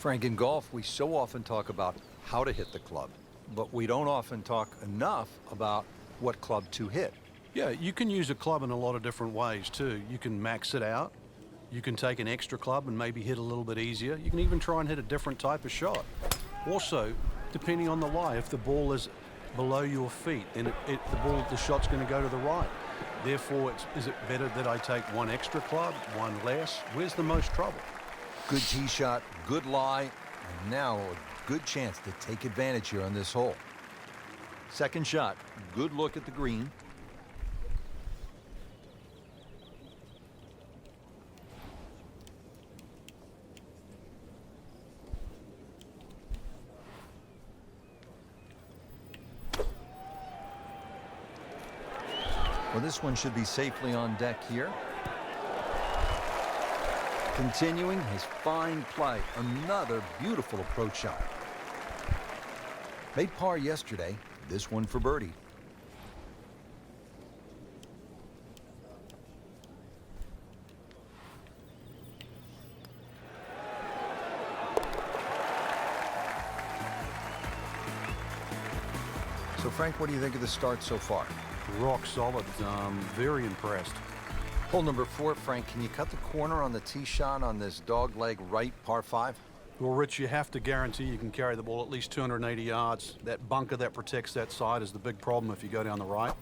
Frank, in golf, we so often talk about how to hit the club, but we don't often talk enough about what club to hit. Yeah, you can use a club in a lot of different ways too. You can max it out. You can take an extra club and maybe hit a little bit easier. You can even try and hit a different type of shot. Also, depending on the lie, if the ball is below your feet, then the shot's going to go to the right. Therefore, is it better that I take one extra club, one less? Where's the most trouble? Good tee shot, good lie, and now a good chance to take advantage here on this hole. Second shot, good look at the green. Well, this one should be safely on deck here. Continuing his fine play, another beautiful approach shot. Made par yesterday, this one for birdie. So Frank, what do you think of the start so far? Rock solid. Very impressed. Hole number 4, Frank, can you cut the corner on the tee shot on this dogleg right par 5? Well, Rich, you have to guarantee you can carry the ball at least 280 yards. That bunker that protects that side is the big problem if you go down the right.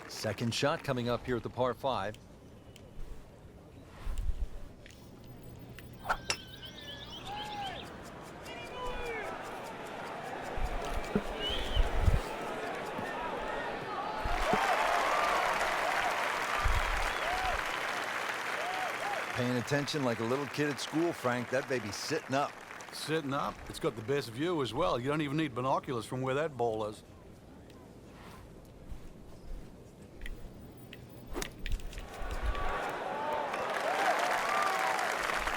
Second shot coming up here at the par 5. Paying attention like a little kid at school, Frank. That baby's sitting up. Sitting up. It's got the best view as well. You don't even need binoculars from where that ball is.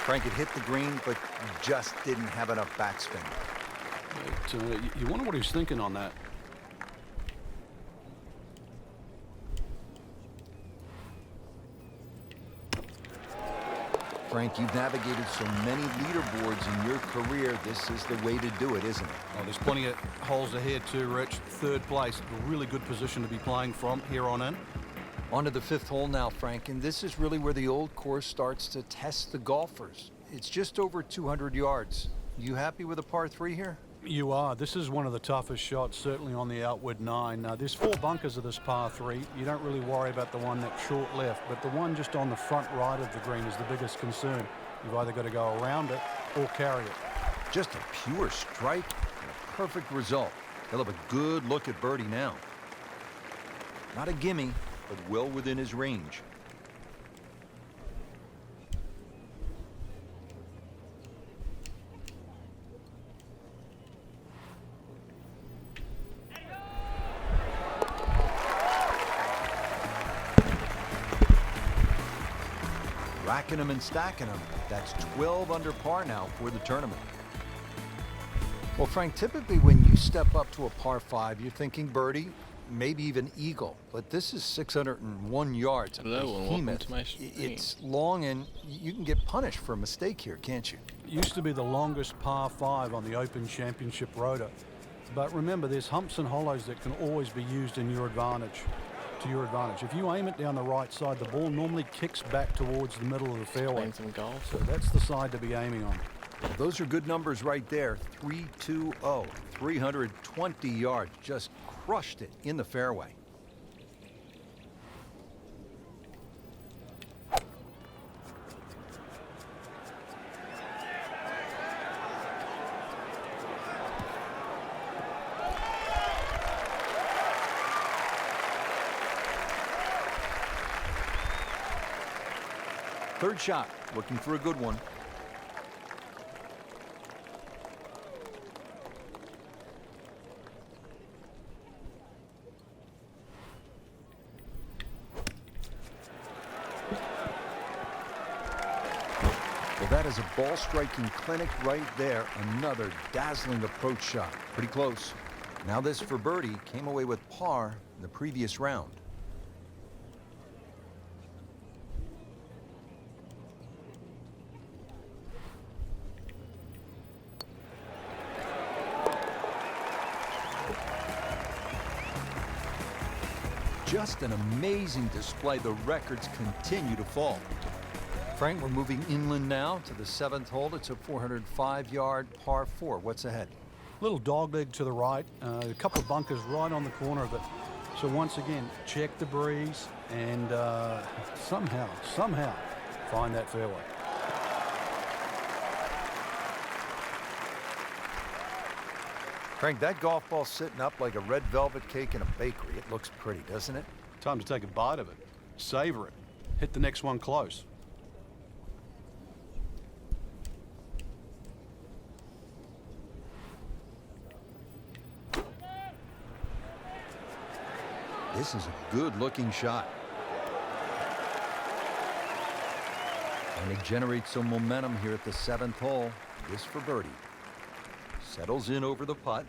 Frank had hit the green, but just didn't have enough backspin. You wonder what he's thinking on that. Frank, you've navigated so many leaderboards in your career. This is the way to do it, isn't it? Oh, there's plenty of holes ahead too, Rich. Third place, a really good position to be playing from here on in. On to the 5th hole now, Frank, and this is really where the old course starts to test the golfers. It's just over 200 yards. You happy with a par 3 here? You are. This is one of the toughest shots, certainly on the outward 9. Now, there's 4 bunkers of this par 3. You don't really worry about the one that's short left, but the one just on the front right of the green is the biggest concern. You've either got to go around it or carry it. Just a pure strike and a perfect result. He'll have a good look at birdie now. Not a gimme, but well within his range. Racking them and stacking them. That's 12 under par now for the tournament. Well, Frank, typically when you step up to a par 5, you're thinking birdie, maybe even eagle, but this is 601 yards. Hello, and welcome to my stream. It's long, and you can get punished for a mistake here, can't you? It used to be the longest par 5 on the Open Championship rotor. But remember, there's humps and hollows that can always be used in your advantage. To your advantage. If you aim it down the right side, the ball normally kicks back towards the middle of the fairway. Playing some golf. So that's the side to be aiming on. Those are good numbers right there. 320, 320 yards. Just crushed it in the fairway. Third shot, looking for a good one. is a ball striking clinic right there. Another dazzling approach shot. Pretty close. Now this for birdie. Came away with par in the previous round. Just an amazing display. The records continue to fall. Frank, we're moving inland now to the 7th hole. It's a 405-yard par 4. What's ahead? Little dogleg to the right, a couple of bunkers right on the corner of it. So once again, check the breeze and somehow find that fairway. Frank, that golf ball's sitting up like a red velvet cake in a bakery. It looks pretty, doesn't it? Time to take a bite of it. Savor it. Hit the next one close. This is a good-looking shot. And it generates some momentum here at the 7th hole. This for birdie. Settles in over the putt.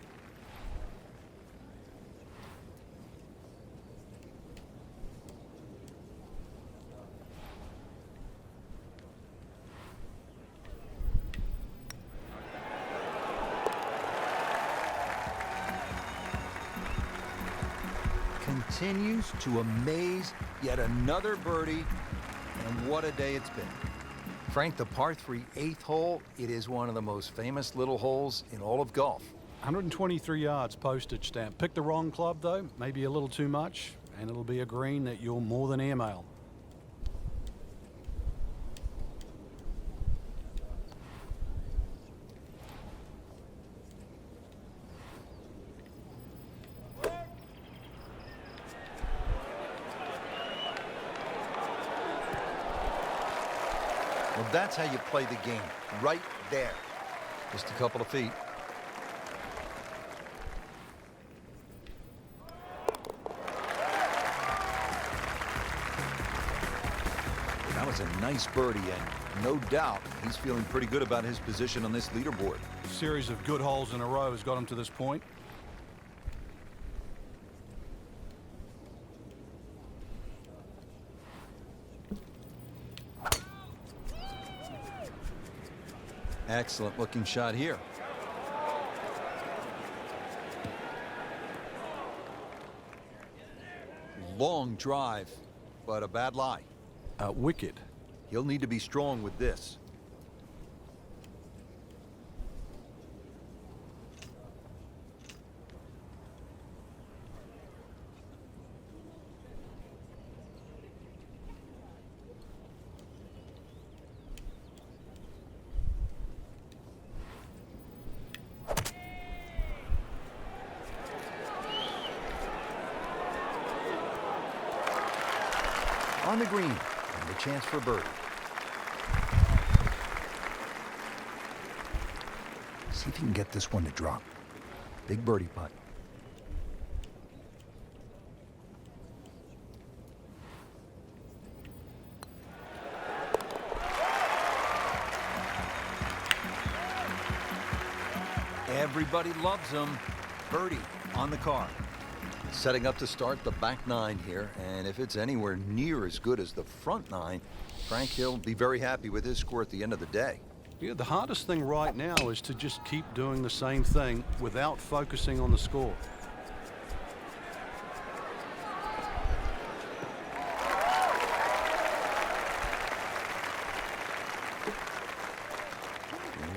Continues to amaze. Yet another birdie, and what a day it's been. Frank, the par 3 8th hole, it is one of the most famous little holes in all of golf. 123 yards postage stamp. Pick the wrong club though, maybe a little too much, and it'll be a green that you'll more than airmail. Well, that's how you play the game, right there. Just a couple of feet. That was a nice birdie, and no doubt he's feeling pretty good about his position on this leaderboard. A series of good holes in a row has got him to this point. Excellent looking shot here. Long drive, but a bad lie. Wicked. He'll need to be strong with this. On the green, and a chance for birdie. See if you can get this one to drop. Big birdie putt. Everybody loves him. Birdie on the card. Setting up to start the back 9 here, and if it's anywhere near as good as the front 9, Frank Hill will be very happy with his score at the end of the day. Yeah, the hardest thing right now is to just keep doing the same thing without focusing on the score.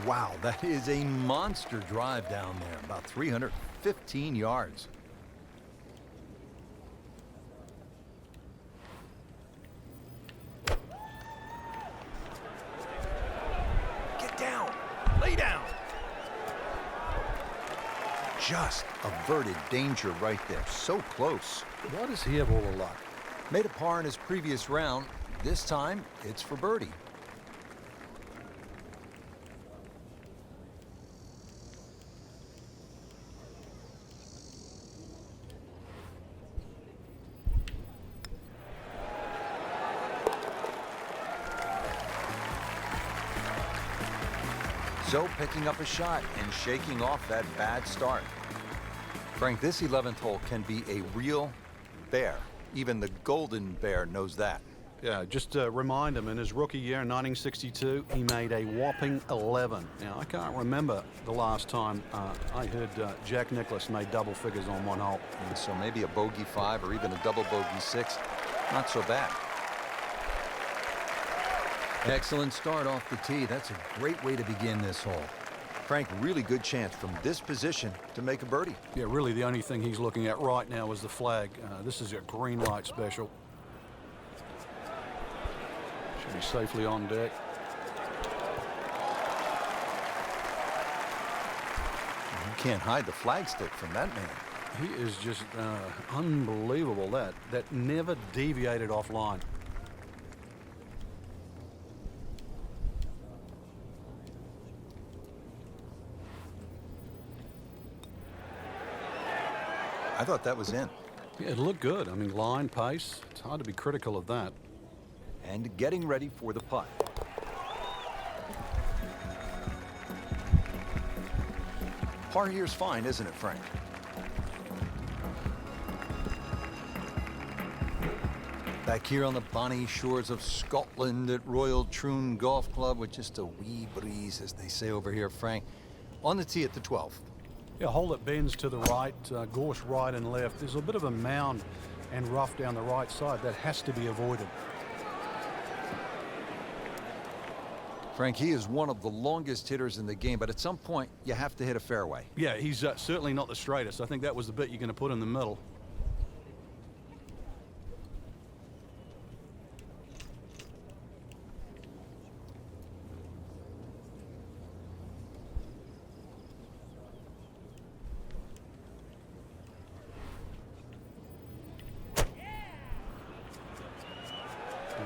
Wow, that is a monster drive down there, about 315 yards. Lay down. Just averted danger right there. So close. Why does he have all the luck? Made a par in his previous round. This time, it's for birdie. So picking up a shot and shaking off that bad start. Frank, this 11th hole can be a real bear. Even the Golden Bear knows that. Yeah, just to remind him, in his rookie year in 1962, he made a whopping 11. Now, I can't remember the last time I heard Jack Nicklaus made double figures on one hole. And so maybe a bogey 5 or even a double bogey 6. Not so bad. Excellent start off the tee. That's a great way to begin this hole. Frank, really good chance from this position to make a birdie. Yeah, really the only thing he's looking at right now is the flag. This is a green light special. Should be safely on deck. You can't hide the flagstick from that man. He is just unbelievable. That never deviated offline. I thought that was in. Yeah, it looked good. I mean, line, pace. It's hard to be critical of that. And getting ready for the putt. Par here's fine, isn't it, Frank? Back here on the bonny shores of Scotland at Royal Troon Golf Club with just a wee breeze, as they say over here, Frank. On the tee at the 12th. Yeah, hole that bends to the right, gorse right and left. There's a bit of a mound and rough down the right side that has to be avoided. Frank, he is one of the longest hitters in the game, but at some point you have to hit a fairway. Yeah, he's certainly not the straightest. I think that was the bit you're going to put in the middle.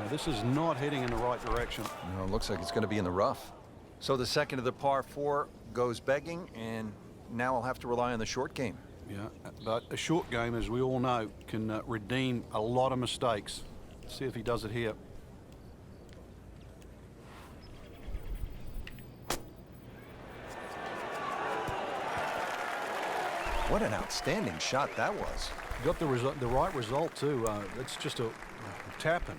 This is not heading in the right direction. No, it looks like it's going to be in the rough. So the second of the par 4 goes begging, and now I'll have to rely on the short game. Yeah, but a short game, as we all know, can redeem a lot of mistakes. Let's see if he does it here. What an outstanding shot that was. Got the right result, too. It's just a tap-in.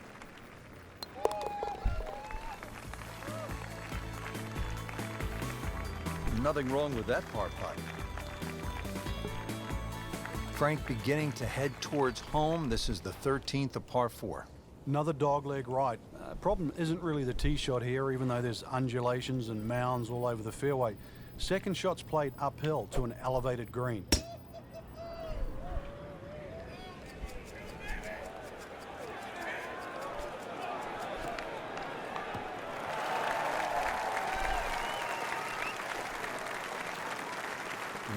Nothing wrong with that par putt. Frank beginning to head towards home. This is the 13th of par 4. Another dogleg right. Problem isn't really the tee shot here, even though there's undulations and mounds all over the fairway. Second shot's played uphill to an elevated green.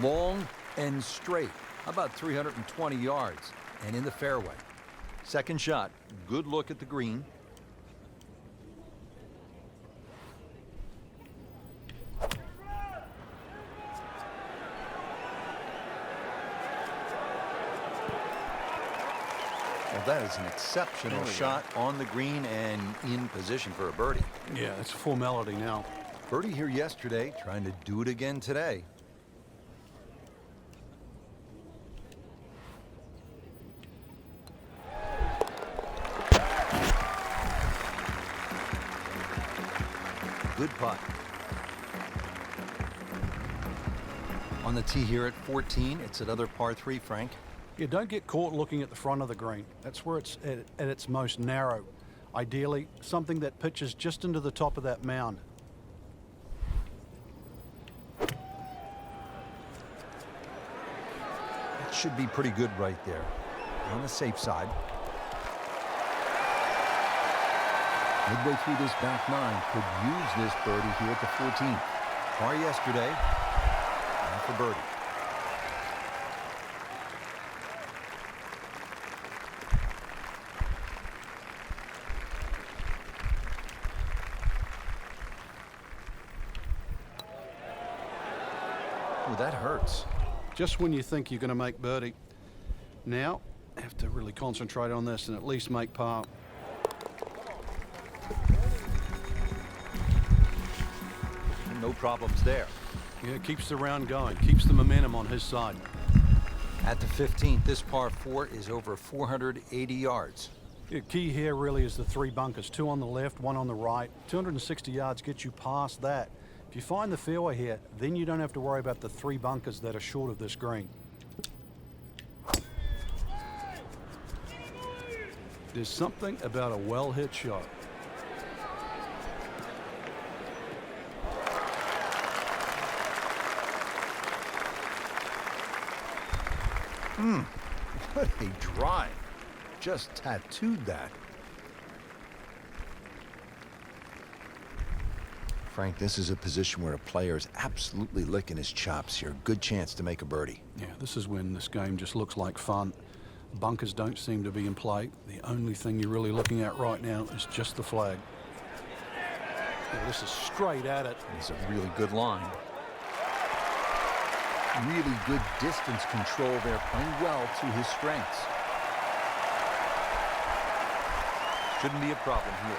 Long and straight, about 320 yards, and in the fairway. Second shot, good look at the green. Well, that is an exceptional shot on the green and in position for a birdie. Yeah, it's a formality now. Birdie here yesterday, trying to do it again today. Good putt. On the tee here at 14, it's another par 3, Frank. Yeah, don't get caught looking at the front of the green. That's where it's at its most narrow. Ideally, something that pitches just into the top of that mound. That should be pretty good right there. On the safe side. Midway through this back nine, could use this birdie here at the 14th. Par yesterday, and for birdie. Ooh, that hurts. Just when you think you're going to make birdie. Now, have to really concentrate on this and at least make par. no problems there. Yeah, keeps the round going, keeps the momentum on his side. At the 15th, this par 4 is over 480 yards. The key here really is the 3 bunkers, 2 on the left, 1 on the right. 260 yards gets you past that. If you find the fairway here, then you don't have to worry about the 3 bunkers that are short of this green. There's something about a well-hit shot. What a drive. Just tattooed that. Frank, this is a position where a player is absolutely licking his chops here. Good chance to make a birdie. Yeah, this is when this game just looks like fun. Bunkers don't seem to be in play. The only thing you're really looking at right now is just the flag. Yeah, this is straight at it. It's a really good line. Really good distance control there, playing well to his strengths. Shouldn't be a problem here.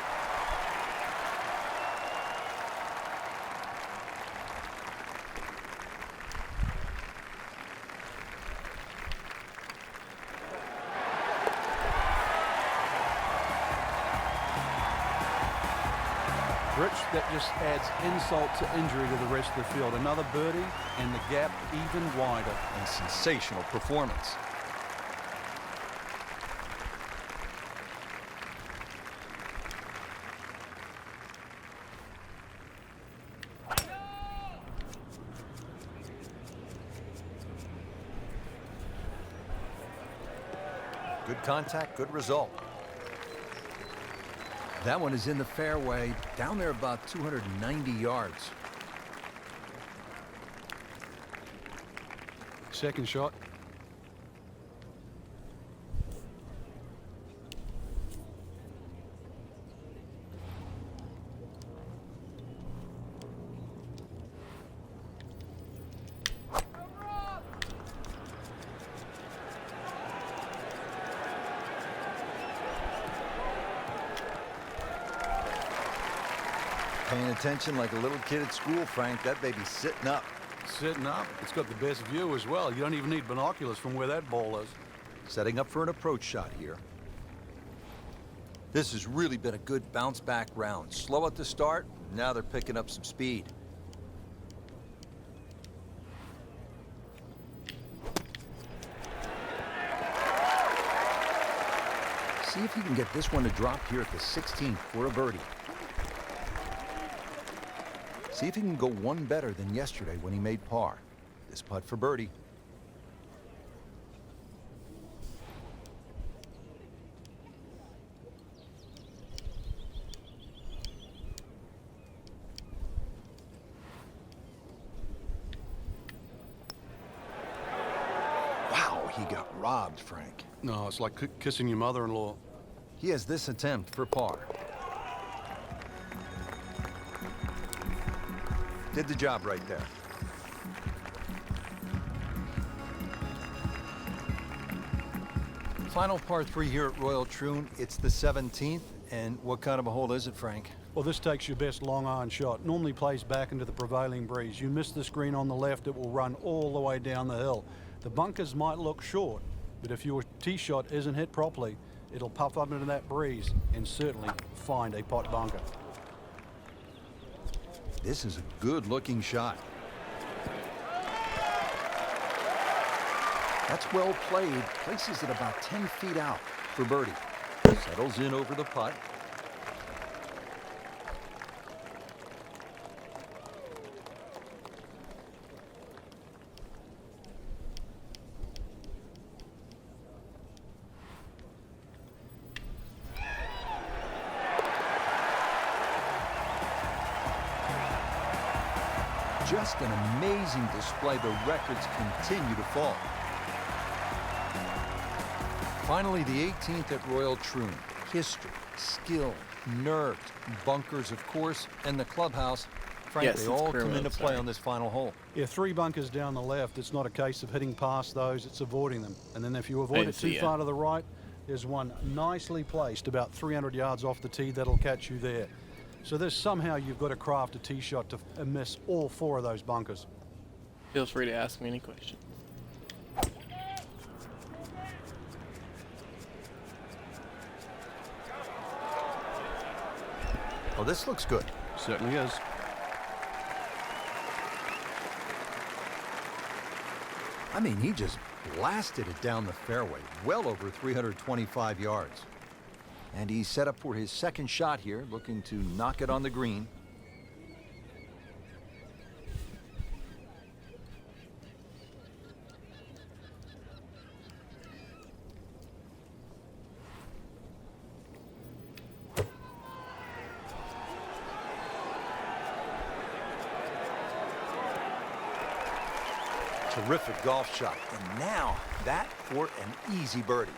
Rich, that just adds insult to injury to the rest of the field. Another birdie and the gap even wider. And sensational performance. Good contact, good result. That one is in the fairway, down there about 290 yards. Second shot. Paying attention like a little kid at school, Frank. That baby's sitting up. Sitting up. It's got the best view as well. You don't even need binoculars from where that ball is. Setting up for an approach shot here. This has really been a good bounce back round. Slow at the start, now they're picking up some speed. See if he can get this one to drop here at the 16th for a birdie. See if he can go one better than yesterday when he made par. This putt for birdie. Wow, he got robbed, Frank. No, it's like kissing your mother-in-law. He has this attempt for par. Did the job right there. Final par 3 here at Royal Troon. It's the 17th. And what kind of a hole is it, Frank? Well, this takes your best long iron shot. Normally plays back into the prevailing breeze. You miss the screen on the left, it will run all the way down the hill. The bunkers might look short, but if your tee shot isn't hit properly, it'll puff up into that breeze and certainly find a pot bunker. This is a good-looking shot. That's well played. Places it about 10 feet out for birdie. Settles in over the putt. Just an amazing display. The records continue to fall. Finally, the 18th at Royal Troon. History, skill, nerves, bunkers, of course, and the clubhouse. Frank, Yes, they it's all clear come road, into play sorry. on this final hole. Yeah, 3 bunkers down the left. It's not a case of hitting past those, it's avoiding them. And then if you avoid it too far to the right, there's one nicely placed about 300 yards off the tee that'll catch you there. So there's somehow you've got to craft a tee shot to miss all 4 of those bunkers. Feel free to ask me any questions. Oh, this looks good. Certainly is. I mean, he just blasted it down the fairway, well over 325 yards. And he's set up for his second shot here, looking to knock it on the green. Terrific golf shot. And now that for an easy birdie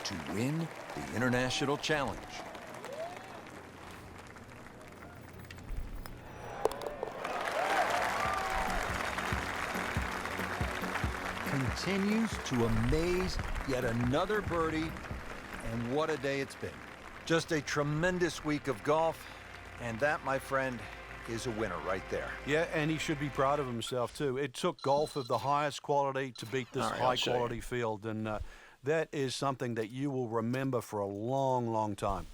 to win the International Challenge. Continues to amaze. Yet another birdie. And what a day it's been. Just a tremendous week of golf. And that, my friend, is a winner right there. Yeah, and he should be proud of himself too. It took golf of the highest quality to beat this All right, I'll show you. high-quality field, and that is something that you will remember for a long, long time.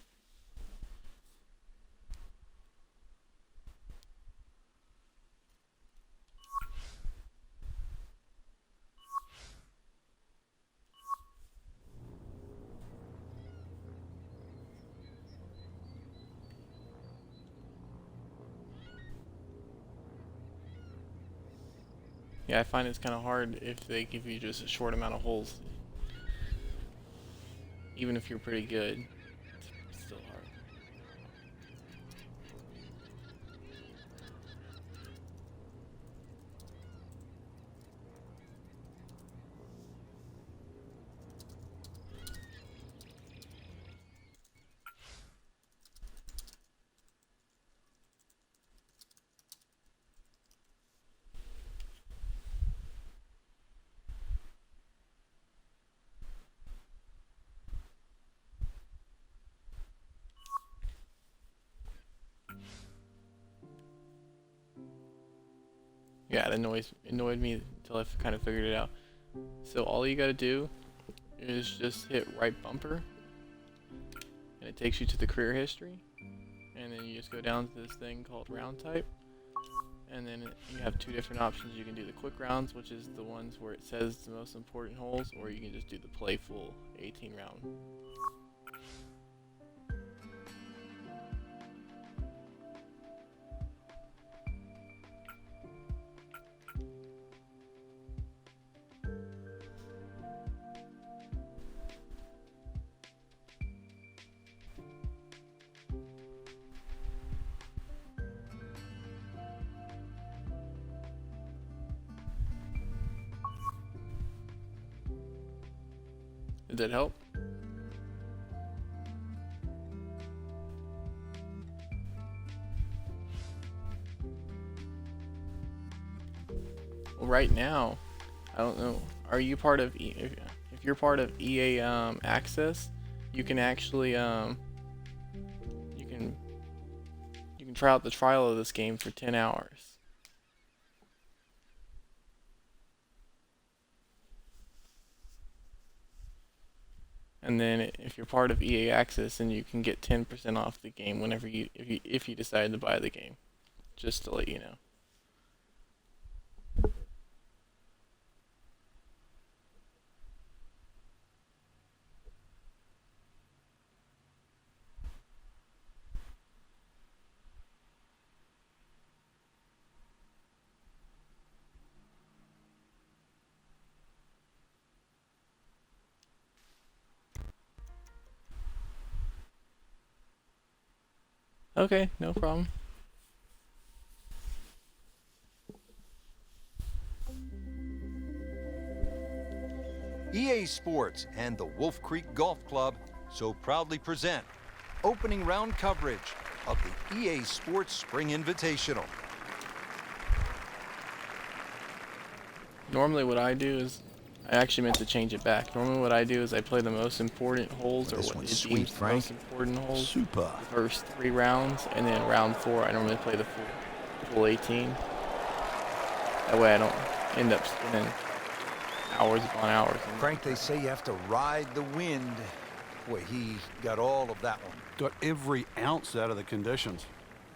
Yeah, I find it's kind of hard if they give you just a short amount of holes. Even if you're pretty good, it's still hard. Yeah, it annoyed me until I kind of figured it out. So all you gotta do is just hit right bumper, and it takes you to the career history, and then you just go down to this thing called round type, and then you have 2 different options. You can do the quick rounds, which is the ones where it says the most important holes, or you can just do the playful 18 round. Did that help? Well, right now, I don't know. Are you part of if you're part of EA Access, you can actually you can try out the trial of this game for 10 hours. And then if you're part of EA Access, then you can get 10% off the game whenever if you decide to buy the game. Just to let you know. Okay, no problem. EA Sports and the Wolf Creek Golf Club so proudly present opening round coverage of the EA Sports Spring Invitational. Normally what I do is I actually meant to change it back. Normally what I do is I play the most important holes, or This what one's is sweet, deemed the Frank. most important holes. Super. The first 3 rounds, and then round 4 I normally play the full 18. That way I don't end up spending hours upon hours. Frank, they say you have to ride the wind. Boy, he got all of that one. Got every ounce out of the conditions.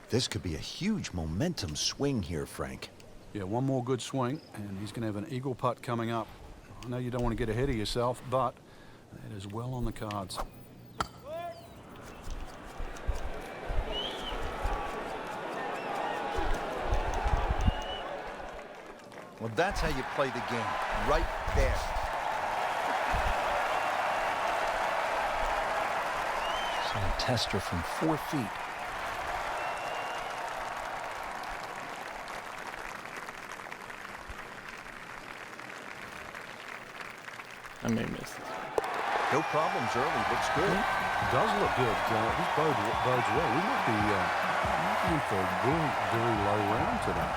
This could be a huge momentum swing here, Frank. Yeah, one more good swing, and he's going to have an eagle putt coming up. I know you don't want to get ahead of yourself, but that is well on the cards. Well, that's how you play the game, right there. So a tester from 4 feet. I may miss this. No problems early. Looks good. It does look good. This bodes well. We might be in for a very, very low round today.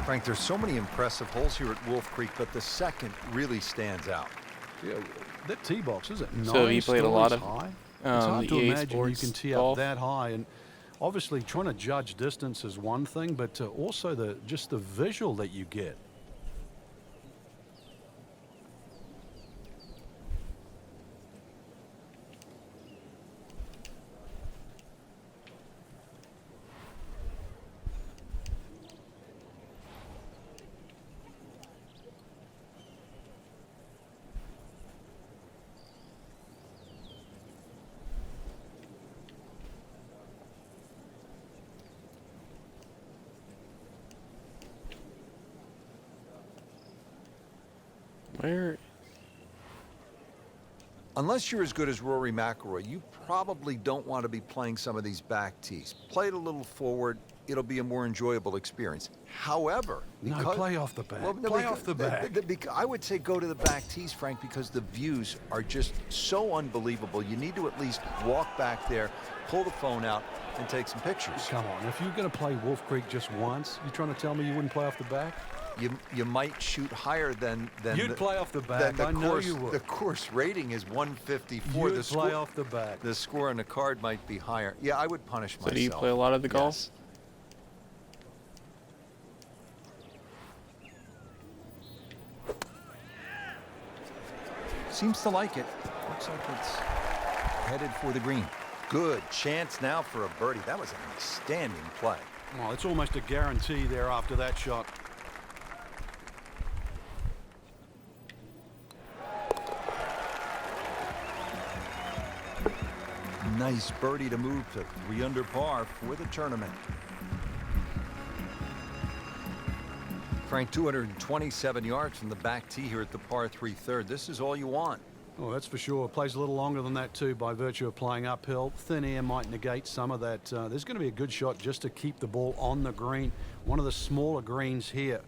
Frank, there's so many impressive holes here at Wolf Creek, but the second really stands out. Yeah, that tee box, is it? So you played a lot of high? It's hard the to EA imagine you Sports can tee golf. up that high, and obviously trying to judge distance is one thing, but also just the visual that you get. Where? Unless you're as good as Rory McIlroy, you probably don't want to be playing some of these back tees. Play it a little forward. It'll be a more enjoyable experience. However, No, play off the back. no, Play off the back. I would say go to the back tees, Frank, because the views are just so unbelievable. You need to at least walk back there, pull the phone out, and take some pictures. Come on, if you're going to play Wolf Creek just once, you trying to tell me you wouldn't play off the back? You might shoot higher than You'd play off the back. I know you would. The course rating is 154. You'd play off the back. The score on the card might be higher. Yeah, I would punish myself. So do you play a lot of the golf? Yes. Seems to like it. Looks like it's headed for the green. Good chance now for a birdie. That was an outstanding play. Well, it's almost a guarantee there after that shot. Nice birdie to move to 3 under par for the tournament. Frank, 227 yards from the back tee here at the par 3 third. This is all you want. Oh, that's for sure. Plays a little longer than that, too, by virtue of playing uphill. Thin air might negate some of that. There's going to be a good shot just to keep the ball on the green. One of the smaller greens here.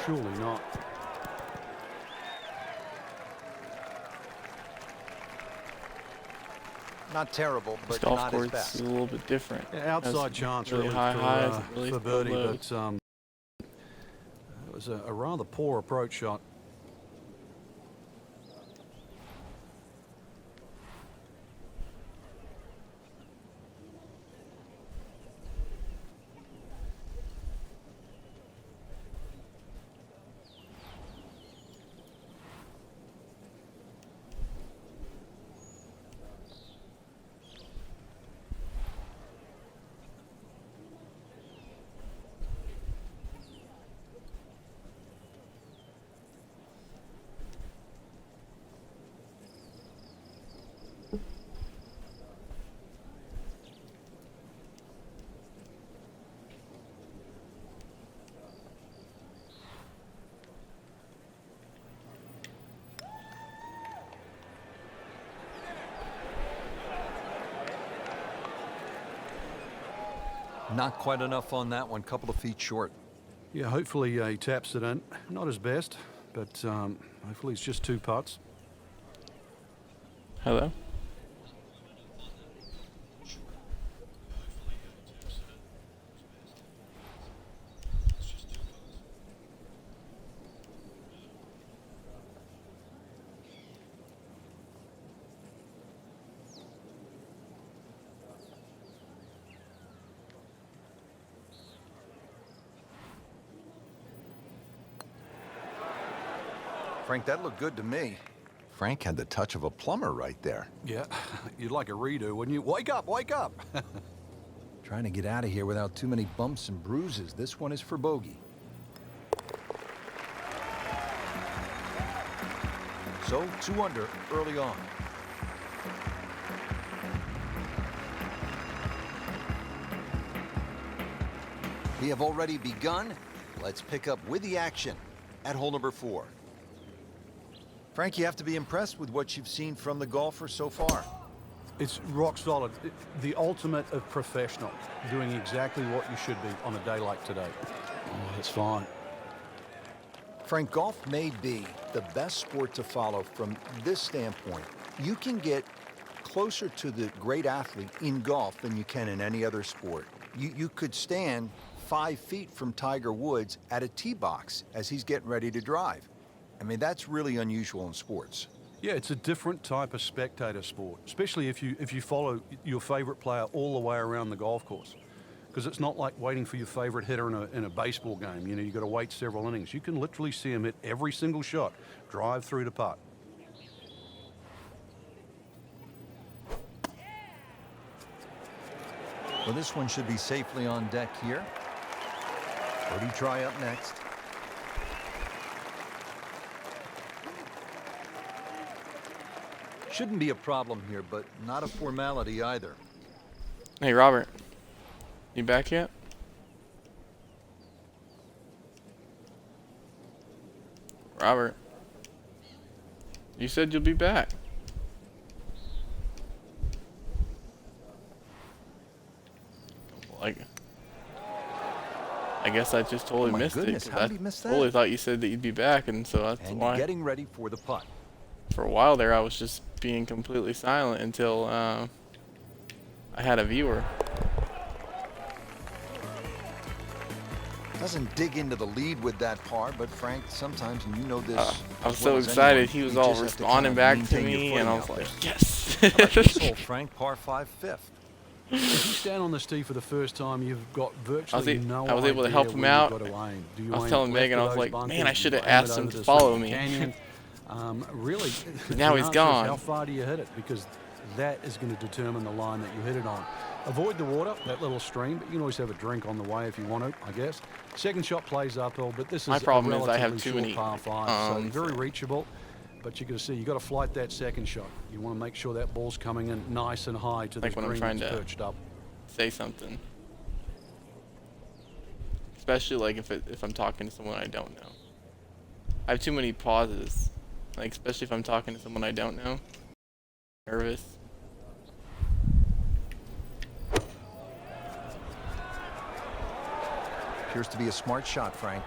Surely not. Not terrible, This but golf not his course best. is a little bit different. Yeah, outside Has chance really really high for, highs, really for low birdie, lows. but it was a rather poor approach shot. Not quite enough on that one. Couple of feet short. Yeah, hopefully he taps it in. Not his best. but hopefully it's just 2 putts. Hello? Frank, that looked good to me. Frank had the touch of a plumber right there. Yeah, you'd like a redo, wouldn't you? Wake up, wake up! Trying to get out of here without too many bumps and bruises. This one is for bogey. So, 2 under early on. We have already begun. Let's pick up with the action at hole number 4. Frank, you have to be impressed with what you've seen from the golfer so far. It's rock solid. The ultimate of professional, doing exactly what you should be on a day like today. Oh, that's fine. Frank, golf may be the best sport to follow from this standpoint. You can get closer to the great athlete in golf than you can in any other sport. You could stand 5 feet from Tiger Woods at a tee box as he's getting ready to drive. I mean, that's really unusual in sports. Yeah, it's a different type of spectator sport, especially if you follow your favorite player all the way around the golf course. Because it's not like waiting for your favorite hitter in a baseball game. You know, you've got to wait several innings. You can literally see him hit every single shot, drive through to putt. Well, this one should be safely on deck here. Birdie try up next. Shouldn't be a problem here, but not a formality either. Hey, Robert. You back yet? Robert. You said you'll be back. Like, I guess I just totally missed goodness, it. how did he miss that? I totally thought you said that you'd be back, and so that's And why. getting ready for the putt. For a while there, I was just being completely silent until I had a viewer. Doesn't dig into the lead with that par, but Frank, sometimes, and you know this. I was as well so as excited. anyone, He was you all just have to responding kind of back to maintain your me, footing and I out was like, there. yes. How about this hole, Frank? Par 5, 5th. If you stand on this tee for the first time, you've got virtually no idea. I was able to help him out. Where you've got to aim. Do you I was aim telling left Megan, of I was those like, bunkers? man, I Do should you have aim it asked him over to the follow sort of me. canyon? Really, Now the he's answer is gone. how far do you hit it? Because that is going to determine the line that you hit it on. Avoid the water, that little stream, but you can always have a drink on the way if you want to, I guess. Second shot plays uphill, but this is My problem a is I have relatively too short many, par 5, so very so- reachable. But you got to see, you got to flight that second shot. You want to make sure that ball's coming in nice and high to the Like when I'm green trying that's to- perched up. Say something. Especially like if I'm talking to someone I don't know. I have too many pauses. Like especially if I'm talking to someone I don't know. Nervous. Appears to be a smart shot, Frank.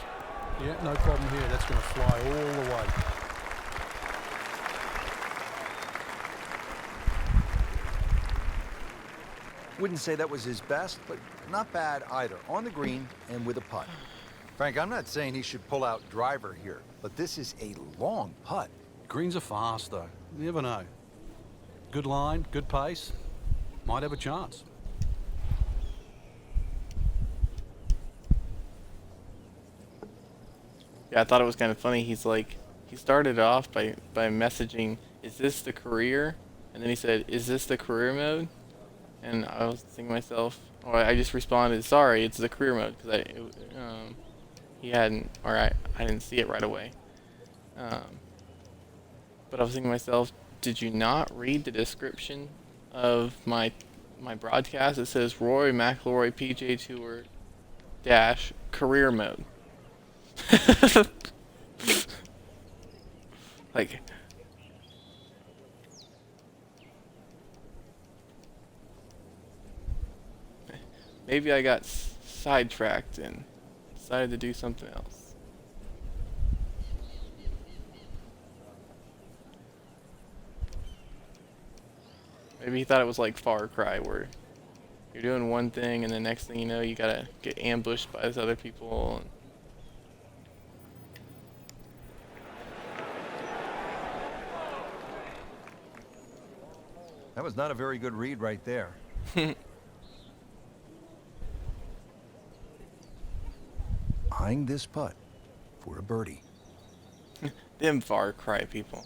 Yeah, no problem here. That's going to fly all the way. Wouldn't say that was his best, but not bad either. On the green and with a putt. Frank, I'm not saying he should pull out driver here, but this is a long putt. Greens are fast, though. You never know. Good line, good pace. Might have a chance. Yeah, I thought it was kind of funny. He's like, he started off by messaging, "Is this the career?" And then he said, "Is this the career mode?" And I was thinking to myself, or I just responded, "Sorry, it's the career mode," because he hadn't, or I didn't see it right away. But I was thinking to myself, did you not read the description of my broadcast? It says Rory McIlroy PGA Tour dash career mode. Like, maybe I got sidetracked and decided to do something else. Maybe he thought it was like Far Cry, where you're doing one thing and the next thing you know, you gotta get ambushed by these other people. That was not a very good read right there. Eyeing this putt for a birdie. Them Far Cry people.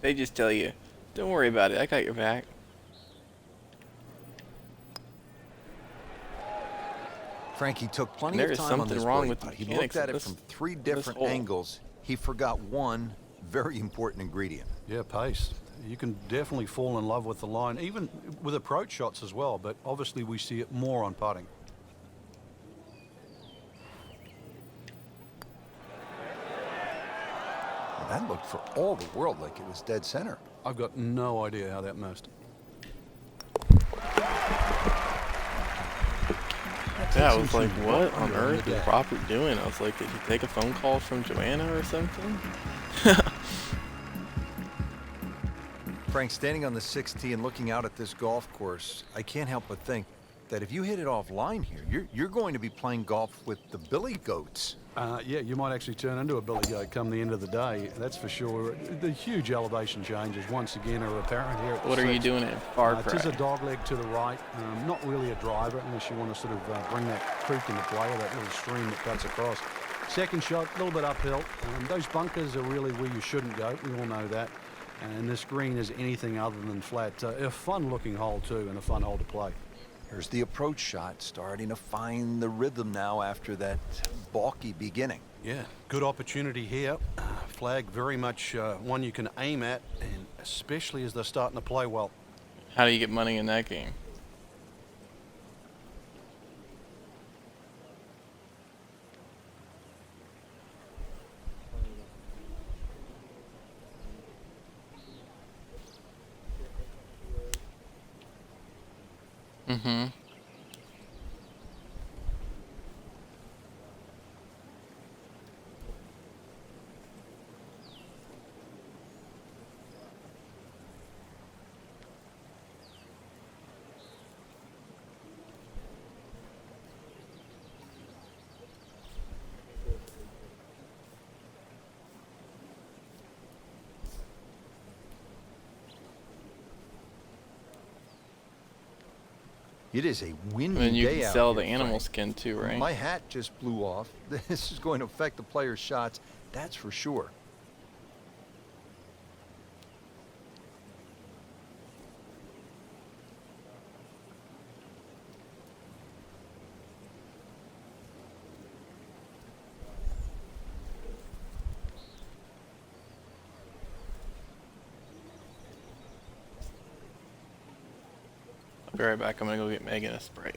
They just tell you, don't worry about it, I got your back. Frankie took plenty There of is time on something this wrong birdie with the putt. He mechanics looked at of it this- from three this different hole. angles. He forgot one very important ingredient. Yeah, pace. You can definitely fall in love with the line, even with approach shots as well, but obviously we see it more on putting. Well, that looked for all the world like it was dead center. I've got no idea how that missed. Yeah, I was like, what on under in earth the is day. Robert doing? I was like, did he take a phone call from Joanna or something? Frank, standing on the 6th tee and looking out at this golf course, I can't help but think that if you hit it offline here, you're going to be playing golf with the Billy Goats. Yeah, you might actually turn into a billy goat come the end of the day, that's for sure. The huge elevation changes once again are apparent here at the What are you sixth. doing at Far It is Cry? a dog leg to the right, not really a driver unless you want to sort of bring that creek into play, or that little stream that cuts across. Second shot, a little bit uphill. Those bunkers are really where you shouldn't go. We all know that. And this green is anything other than flat. A fun-looking hole too, and a fun hole to play. Here's the approach shot, starting to find the rhythm now after that balky beginning. Yeah, good opportunity here. Flag very much one you can aim at, and especially as they're starting to play well. How do you get money in that game? Mm-hmm. It is a windy And then you day can out sell here, the animal Frank. skin too, right? My hat just blew off. This is going to affect the players' shots, that's for sure. I'll be right back. I'm gonna go get Megan a Sprite.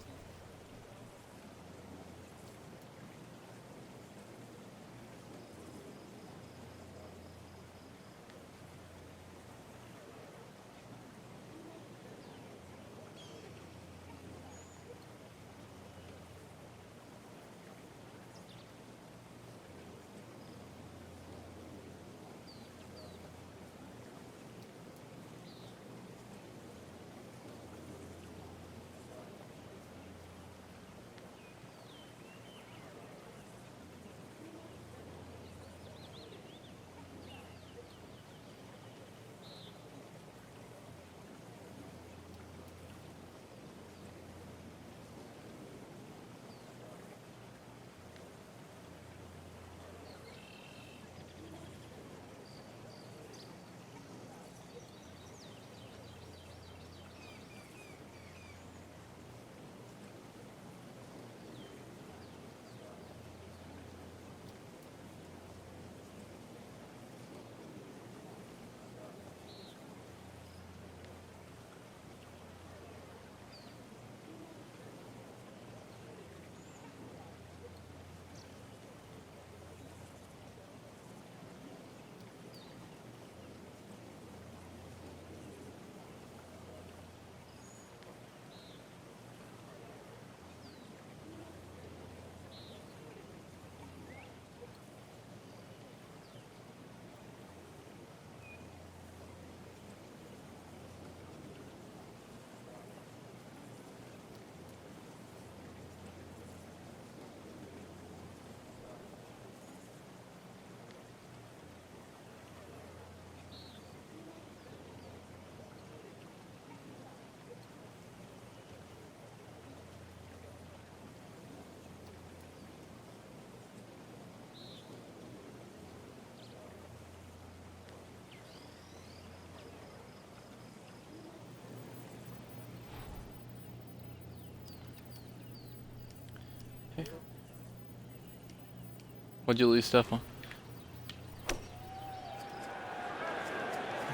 What'd you lose stuff on?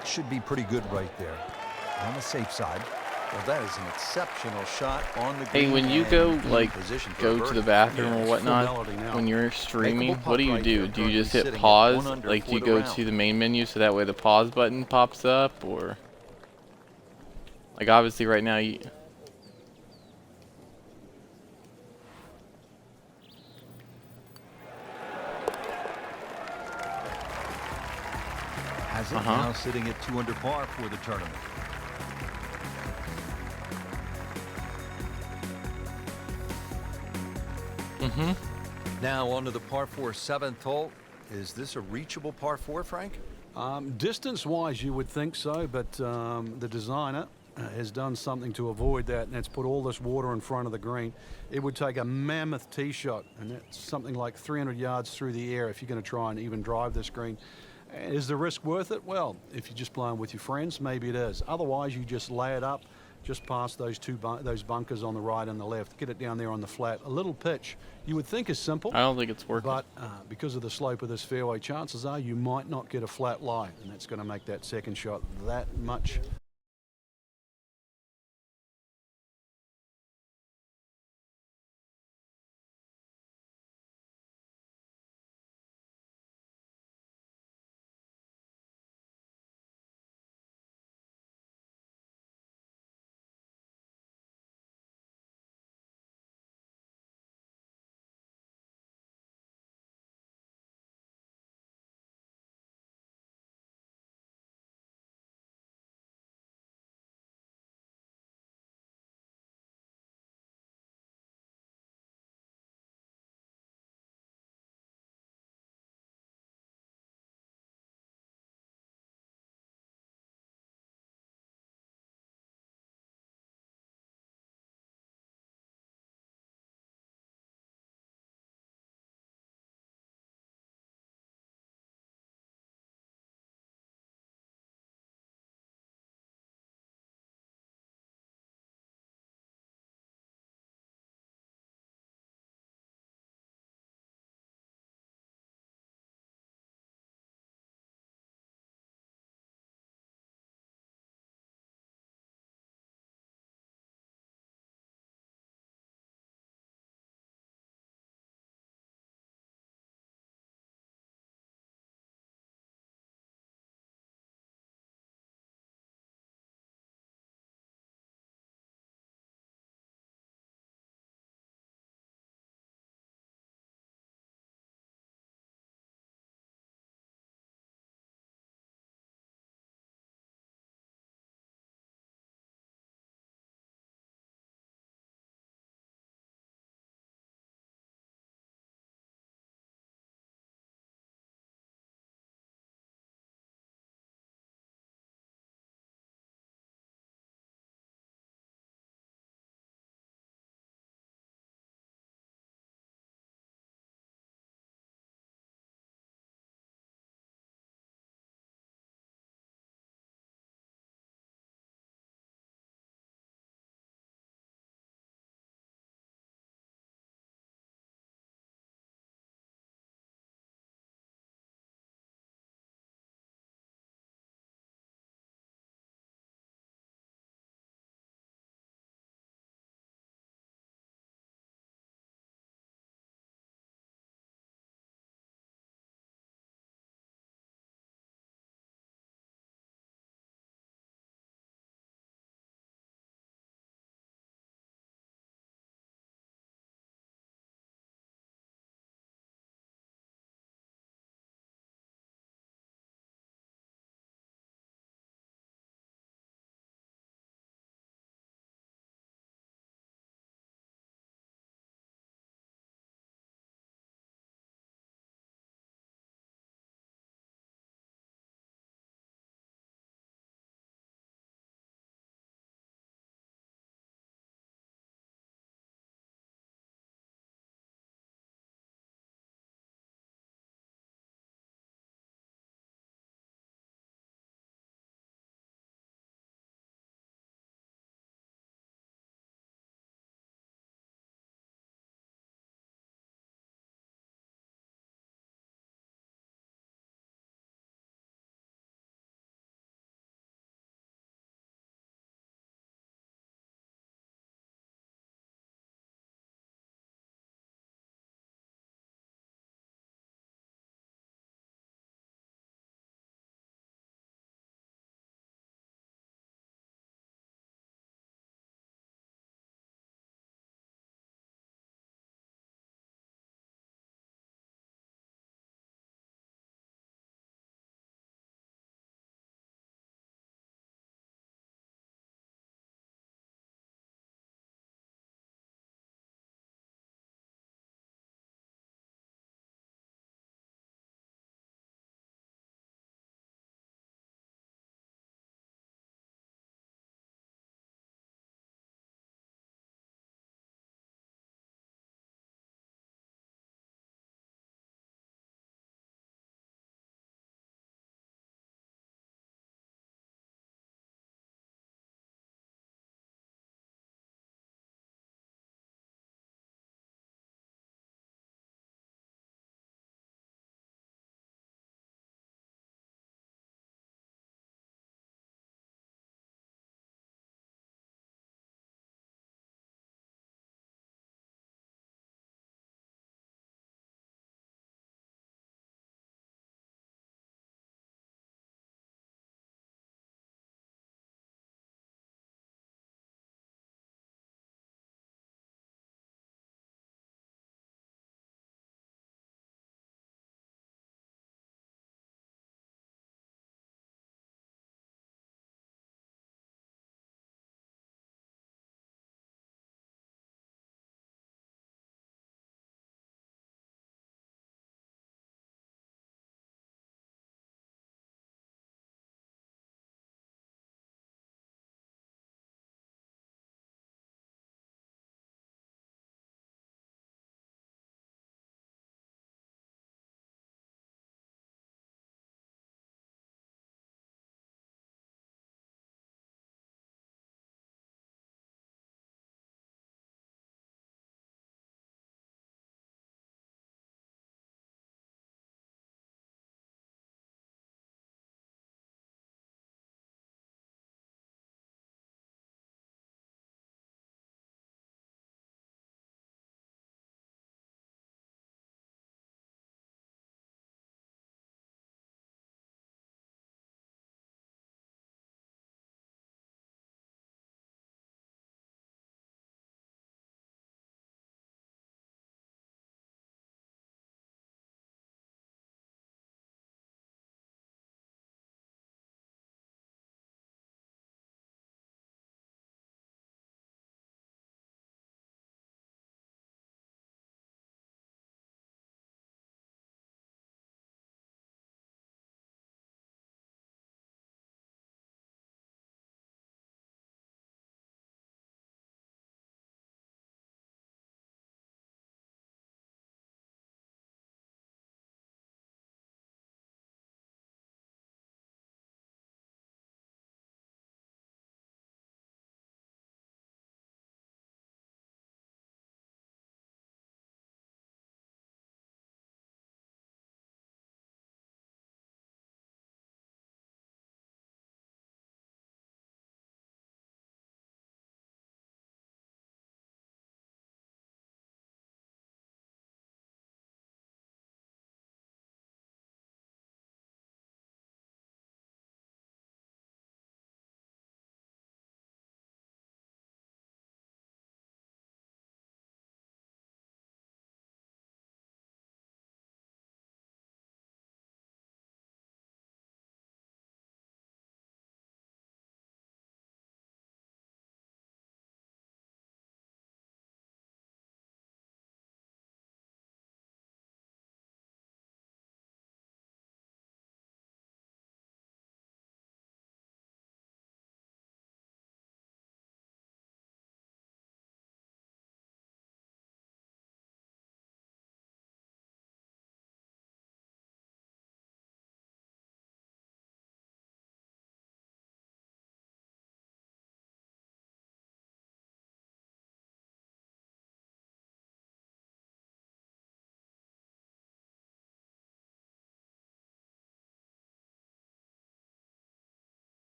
It should be pretty good right there. On the safe side. Well, that is an exceptional shot on the green. Hey, when you and go, in like, position for a go to the birdie. bathroom Yeah, or it's whatnot, full melody now. when you're streaming, Makeable what do putt you right do? there, Do you just currently hit sitting at pause? 1 under Like, do you for the go round. to the main menu so that way the pause button pops up? Or, like, obviously right now you... Has it now sitting at 2 under par for the tournament. Now on to the par 4 7th hole. Is this a reachable par 4, Frank? Distance-wise, you would think so, but the designer has done something to avoid that, and that's put all this water in front of the green. It would take a mammoth tee shot, and that's something like 300 yards through the air if you're going to try and even drive this green. Is the risk worth it? Well, if you're just playing with your friends, maybe it is. Otherwise, you just lay it up just past those those bunkers on the right and the left. Get it down there on the flat. A little pitch you would think is simple. I don't think it's working. But because of the slope of this fairway, chances are you might not get a flat lie, and that's going to make that second shot that much